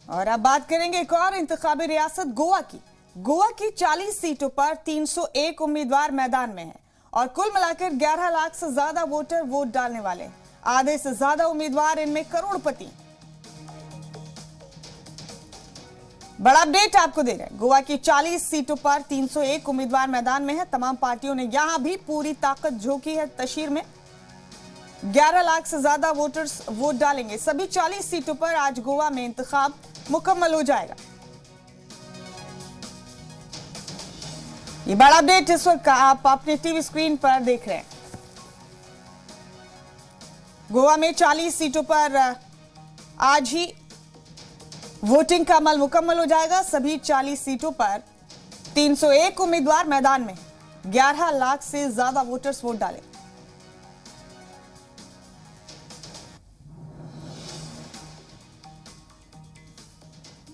और अब बात करेंगे एक और इंतखाबी रियासत गोवा की। गोवा की 40 सीटों पर 301 उम्मीदवार मैदान में हैं और कुल मिलाकर 11 लाख से ज्यादा वोटर वोट डालने वाले हैं। आधे से ज्यादा उम्मीदवार इनमें करोड़पति। बड़ा अपडेट आपको दे रहे हैं। गोवा की 40 सीटों पर 301 उम्मीदवार मैदान में है। तमाम पार्टियों ने यहां भी पूरी ताकत झोंकी है। तशहीर में 11 लाख से ज्यादा वोटर्स वोट डालेंगे। सभी 40 सीटों पर आज गोवा में इंतखाब मुकम्मल हो जाएगा। ये बड़ा अपडेट इस वक्त आप अपने टीवी स्क्रीन पर देख रहे हैं। गोवा में 40 सीटों पर आज ही वोटिंग का अमल मुकम्मल हो जाएगा। सभी 40 सीटों पर 301 उम्मीदवार मैदान में 11 लाख से ज्यादा वोटर्स वोट डालेंगे।